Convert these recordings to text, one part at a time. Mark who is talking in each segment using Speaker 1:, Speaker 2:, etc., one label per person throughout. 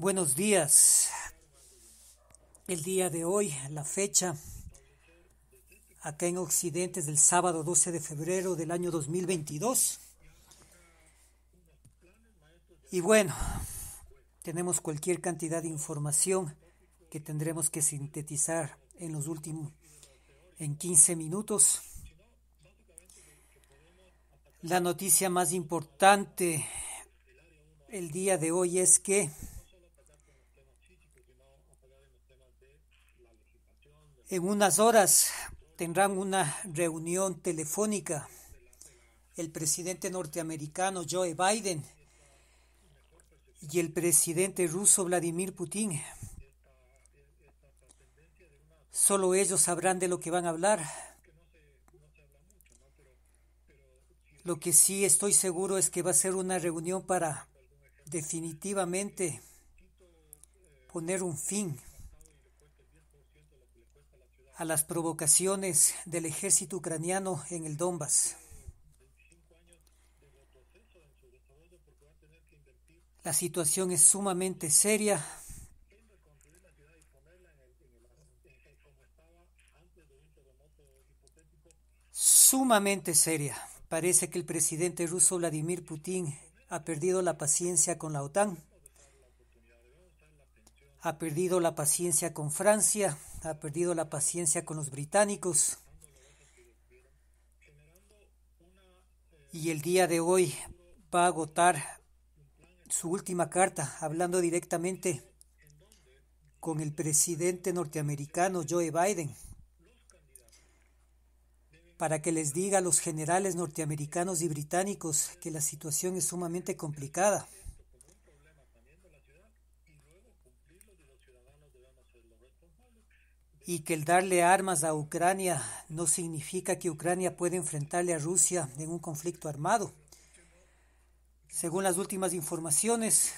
Speaker 1: Buenos días. El día de hoy, la fecha, acá en Occidente es del sábado 12 de febrero del año 2022. Y bueno, tenemos cualquier cantidad de información que tendremos que sintetizar en 15 minutos. La noticia más importante el día de hoy es que en unas horas tendrán una reunión telefónica el presidente norteamericano Joe Biden y el presidente ruso Vladimir Putin. Solo ellos sabrán de lo que van a hablar. Lo que sí estoy seguro es que va a ser una reunión para definitivamente poner un fin a las provocaciones del ejército ucraniano en el Donbass. La situación es sumamente seria. Sumamente seria. Parece que el presidente ruso Vladimir Putin ha perdido la paciencia con la OTAN, ha perdido la paciencia con Francia, ha perdido la paciencia con los británicos. Y el día de hoy va a agotar su última carta hablando directamente con el presidente norteamericano Joe Biden para que les diga a los generales norteamericanos y británicos que la situación es sumamente complicada y que el darle armas a Ucrania no significa que Ucrania pueda enfrentarle a Rusia en un conflicto armado. Según las últimas informaciones,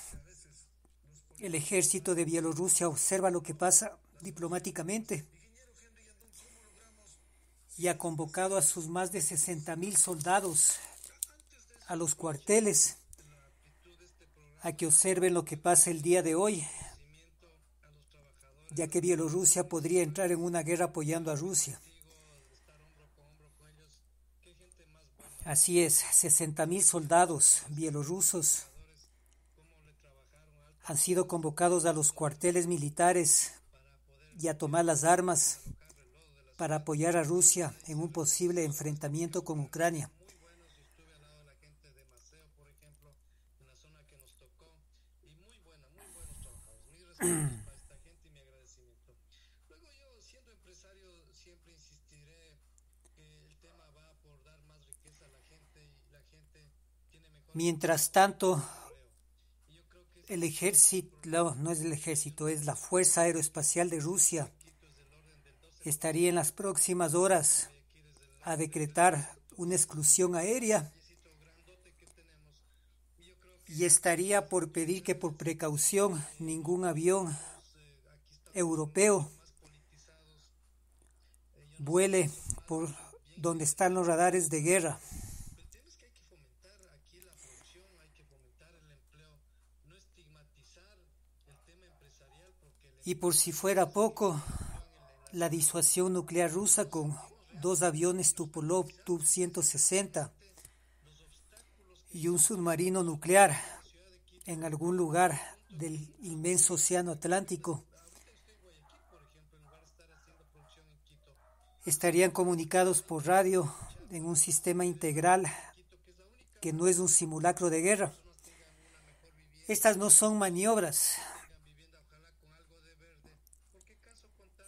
Speaker 1: el ejército de Bielorrusia observa lo que pasa diplomáticamente y ha convocado a sus más de 60,000 soldados a los cuarteles a que observen lo que pasa el día de hoy, ya que Bielorrusia podría entrar en una guerra apoyando a Rusia. Así es, 60,000 soldados bielorrusos han sido convocados a los cuarteles militares y a tomar las armas para apoyar a Rusia en un posible enfrentamiento con Ucrania. Mientras tanto, el ejército, no es el ejército, es la Fuerza Aeroespacial de Rusia, estaría en las próximas horas a decretar una exclusión aérea y estaría por pedir que por precaución ningún avión europeo vuele por donde están los radares de guerra. Y por si fuera poco, la disuasión nuclear rusa con 2 aviones Tupolev Tu-160 y un submarino nuclear en algún lugar del inmenso océano Atlántico estarían comunicados por radio en un sistema integral que no es un simulacro de guerra. Estas no son maniobras,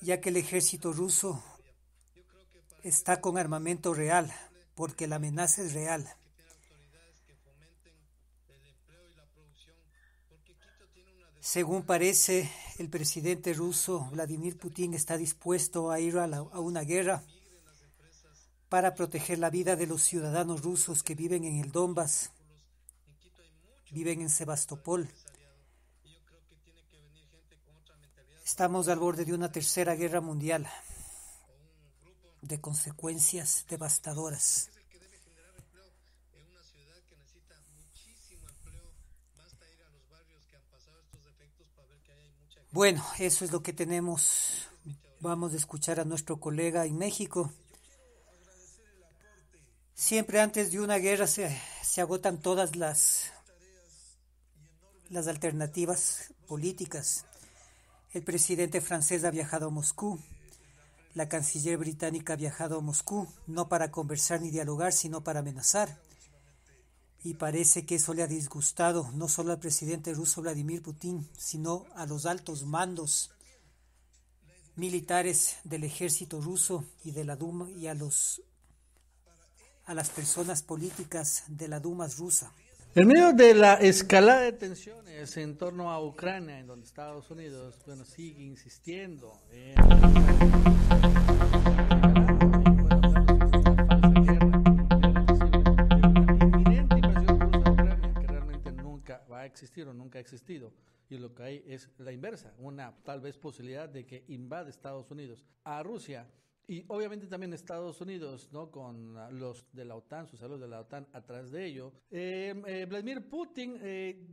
Speaker 1: ya que el ejército ruso está con armamento real, porque la amenaza es real. Según parece, el presidente ruso Vladimir Putin está dispuesto a ir a una guerra para proteger la vida de los ciudadanos rusos que viven en el Donbass, viven en Sebastopol. Estamos al borde de una tercera guerra mundial, de consecuencias devastadoras. Bueno, eso es lo que tenemos. Vamos a escuchar a nuestro colega en México. Siempre antes de una guerra se agotan todas las alternativas políticas. El presidente francés ha viajado a Moscú. La canciller británica ha viajado a Moscú, no para conversar ni dialogar, sino para amenazar. Y parece que eso le ha disgustado no solo al presidente ruso Vladimir Putin, sino a los altos mandos militares del ejército ruso y de la Duma y a las personas políticas de la Duma rusa.
Speaker 2: En medio de la escalada de tensiones en torno a Ucrania, en donde Estados Unidos, sigue insistiendo en inminente invasión rusa a Ucrania, que realmente nunca va a existir o nunca ha existido. Y lo que hay es la inversa, una tal vez posibilidad de que invade Estados Unidos a Rusia. Y obviamente también Estados Unidos, ¿no? Con los de la OTAN, sus aliados de la OTAN atrás de ello. Vladimir Putin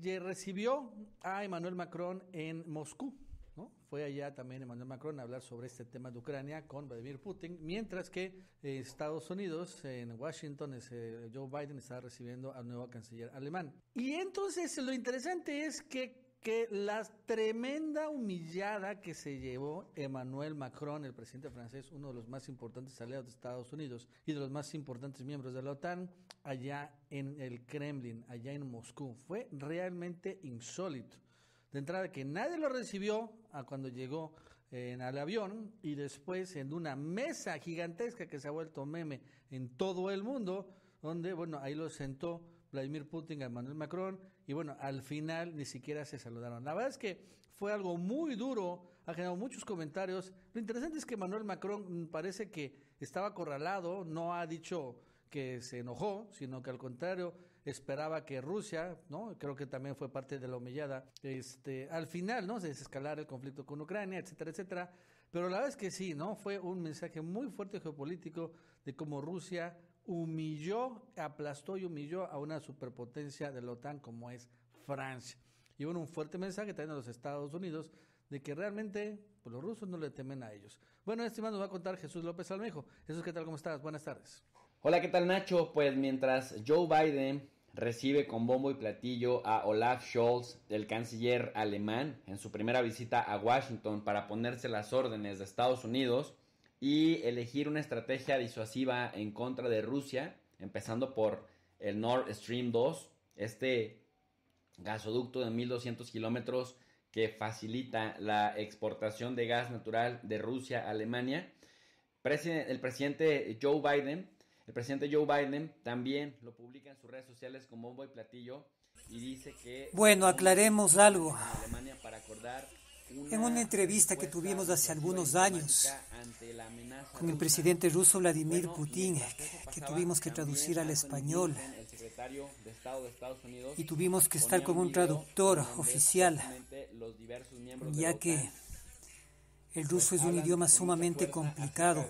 Speaker 2: recibió a Emmanuel Macron en Moscú, ¿no? Fue allá también Emmanuel Macron a hablar sobre este tema de Ucrania con Vladimir Putin, mientras que Estados Unidos, en Washington, Joe Biden está recibiendo al nuevo canciller alemán. Y entonces lo interesante es que la tremenda humillada que se llevó Emmanuel Macron, el presidente francés, uno de los más importantes aliados de Estados Unidos y de los más importantes miembros de la OTAN, allá en el Kremlin, allá en Moscú, fue realmente insólito. De entrada, que nadie lo recibió cuando llegó al avión, y después en una mesa gigantesca que se ha vuelto meme en todo el mundo, donde, ahí lo sentó Vladimir Putin a Emmanuel Macron, y al final ni siquiera se saludaron. La verdad es que fue algo muy duro, ha generado muchos comentarios. Lo interesante es que Emmanuel Macron parece que estaba acorralado, no ha dicho que se enojó, sino que al contrario esperaba que Rusia, ¿no? Creo que también fue parte de la humillada, al final, ¿no? Se desescalara el conflicto con Ucrania, etcétera, etcétera. Pero la verdad es que sí, ¿no? Fue un mensaje muy fuerte geopolítico de cómo Rusia aplastó y humilló a una superpotencia de la OTAN como es Francia. Y un fuerte mensaje también a los Estados Unidos de que realmente los rusos no le temen a ellos. Estimado, nos va a contar Jesús López Almejo. Jesús, ¿qué tal? ¿Cómo estás? Buenas tardes.
Speaker 3: Hola, ¿qué tal, Nacho? Pues mientras Joe Biden recibe con bombo y platillo a Olaf Scholz, el canciller alemán, en su primera visita a Washington para ponerse las órdenes de Estados Unidos y elegir una estrategia disuasiva en contra de Rusia, empezando por el Nord Stream 2, este gasoducto de 1.200 kilómetros que facilita la exportación de gas natural de Rusia a Alemania. El presidente Joe Biden también lo publica en sus redes sociales con bombo y platillo y dice que...
Speaker 1: Aclaremos algo.
Speaker 3: Alemania para acordar
Speaker 1: en una entrevista que tuvimos hace algunos años con el presidente ruso Vladimir Putin, que tuvimos que traducir al español y tuvimos que estar con un traductor oficial, ya que el ruso es un idioma sumamente complicado,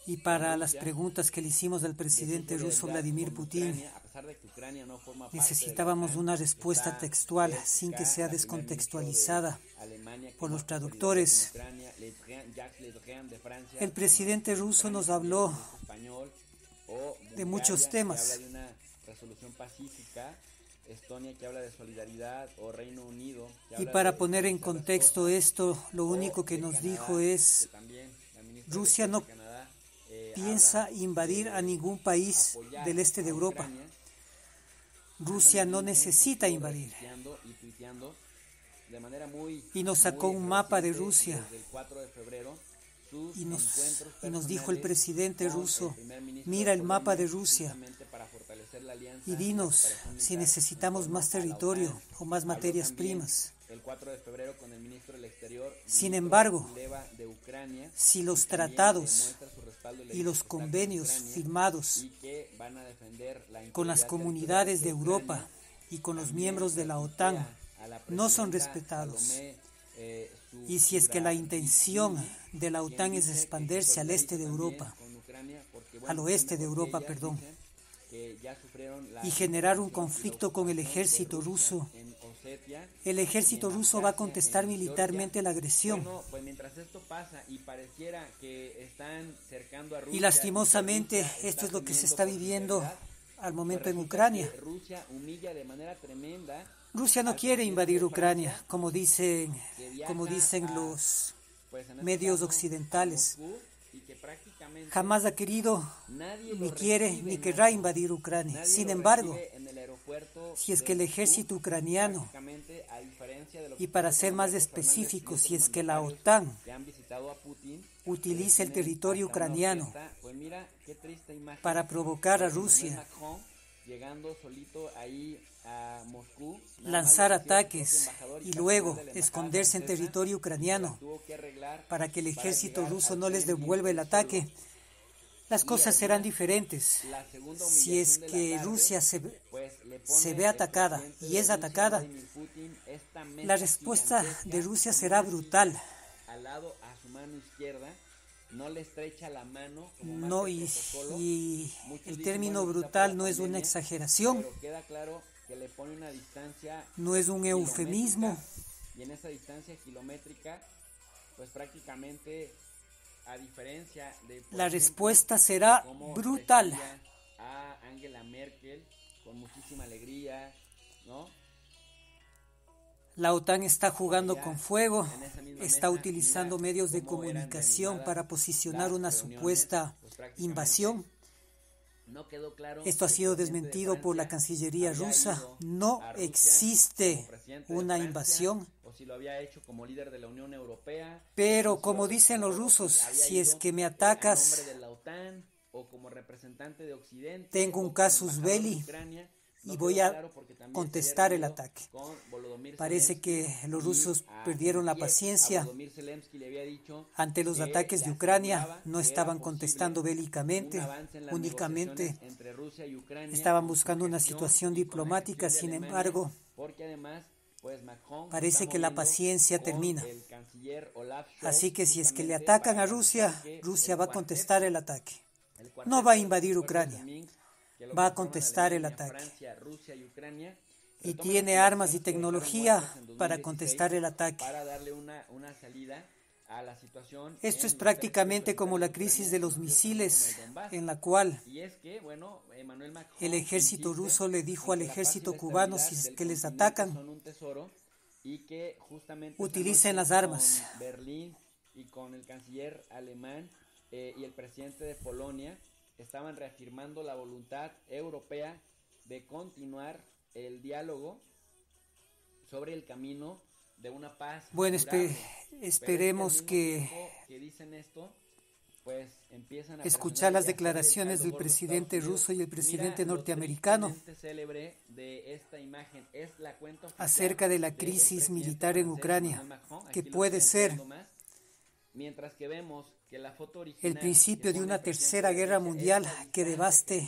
Speaker 1: y para las preguntas que le hicimos al presidente ruso Vladimir Putin necesitábamos una respuesta textual sin que sea descontextualizada por los traductores. El presidente ruso nos habló de muchos temas.
Speaker 3: Estonia, que habla de solidaridad, o Reino Unido,
Speaker 1: y para poner en contexto esto, lo único que nos dijo es: Rusia no piensa invadir a ningún país del este de Europa. Rusia no necesita invadir. Y nos sacó un mapa de Rusia. Y nos dijo el presidente ruso: mira el mapa de Rusia y dinos si necesitamos más territorio o más materias primas. Sin embargo, si los tratados y los convenios firmados con las comunidades de Europa y con los miembros de la OTAN no son respetados, y si es que la intención de la OTAN es expandirse al oeste de Europa, y generar un conflicto con el ejército ruso el ejército ruso va a contestar militarmente la agresión.
Speaker 3: Bueno, pues mientras esto pasa y pareciera que están cercando a Rusia,
Speaker 1: Y lastimosamente esto es lo que se está viviendo al momento en Ucrania.
Speaker 3: Rusia humilla de manera tremenda.
Speaker 1: Rusia no quiere invadir Ucrania, como dicen los medios occidentales. Jamás ha querido, ni quiere, ni querrá invadir Ucrania. Sin embargo, si es que el ejército ucraniano, y para ser más específico, si es que la OTAN utiliza el territorio ucraniano para provocar a Rusia,
Speaker 3: llegando solito ahí a Moscú,
Speaker 1: lanzar ataques y luego esconderse en territorio ucraniano para que el ejército ruso no les devuelva el ataque, las cosas serán diferentes. Si es que Rusia se ve atacada y es atacada, la respuesta de Rusia será brutal.
Speaker 3: Al lado a su mano izquierda, no le estrecha la mano como
Speaker 1: no, y el término brutal no es una exageración,
Speaker 3: pero queda claro que le pone una distancia,
Speaker 1: no es un eufemismo,
Speaker 3: y en esa distancia kilométrica, pues prácticamente, a diferencia de
Speaker 1: la respuesta será brutal.
Speaker 3: A Angela Merkel con muchísima alegría, ¿no?
Speaker 1: La OTAN está jugando con fuego, está utilizando medios de comunicación para posicionar una supuesta invasión. Esto ha sido desmentido por la Cancillería rusa. No existe una invasión. Pero como dicen los rusos, si es que me atacas, tengo un casus belli y voy a contestar el ataque. Parece que los rusos perdieron la paciencia ante los ataques de Ucrania, no estaban contestando bélicamente, únicamente estaban buscando una situación diplomática. Sin embargo, parece que la paciencia termina. Así que si es que le atacan a Rusia, Rusia va a contestar el ataque. No va a invadir Ucrania, va a contestar el ataque. Y tiene armas y tecnología para contestar el ataque. Esto es prácticamente como la crisis de los misiles, en la cual el ejército ruso le dijo al ejército cubano, si es que les atacan, utilicen las armas.
Speaker 3: Berlín y con el canciller alemán y el presidente de Polonia estaban reafirmando la voluntad europea de continuar el diálogo sobre el camino de una paz.
Speaker 1: Bueno, esperemos que
Speaker 3: dicen esto, pues empiezan a
Speaker 1: escuchar las declaraciones del presidente ruso y el presidente norteamericano
Speaker 3: de esta imagen es la cuenta
Speaker 1: acerca de la crisis militar en Ucrania, que puede ser
Speaker 3: mientras que vemos que la foto original
Speaker 1: el principio de una tercera guerra mundial que devaste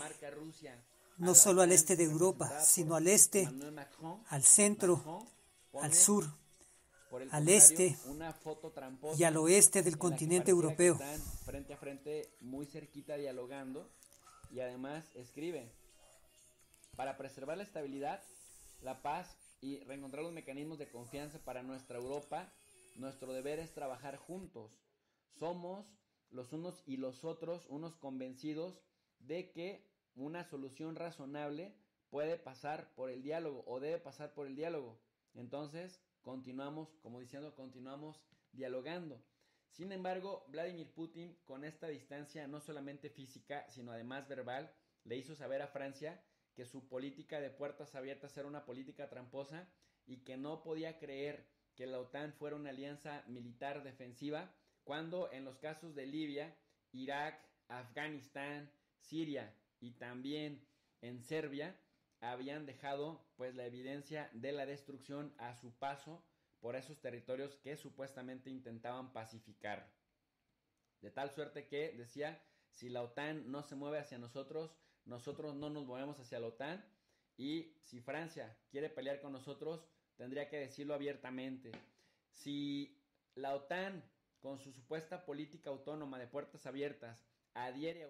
Speaker 1: no solo al este de Europa, sino al este, al centro, al sur, al este y al oeste del continente europeo.
Speaker 3: Frente a frente, muy cerquita, dialogando, y además escribe: para preservar la estabilidad, la paz y reencontrar los mecanismos de confianza para nuestra Europa, nuestro deber es trabajar juntos. Somos los unos y los otros unos convencidos de que una solución razonable puede pasar por el diálogo o debe pasar por el diálogo. Entonces, continuamos dialogando. Sin embargo, Vladimir Putin, con esta distancia no solamente física, sino además verbal, le hizo saber a Francia que su política de puertas abiertas era una política tramposa y que no podía creer que la OTAN fuera una alianza militar defensiva, cuando en los casos de Libia, Irak, Afganistán, Siria y también en Serbia habían dejado pues la evidencia de la destrucción a su paso por esos territorios que supuestamente intentaban pacificar. De tal suerte que decía, si la OTAN no se mueve hacia nosotros, nosotros no nos movemos hacia la OTAN, y si Francia quiere pelear con nosotros, tendría que decirlo abiertamente. Si la OTAN, con su supuesta política autónoma de puertas abiertas, adhiere a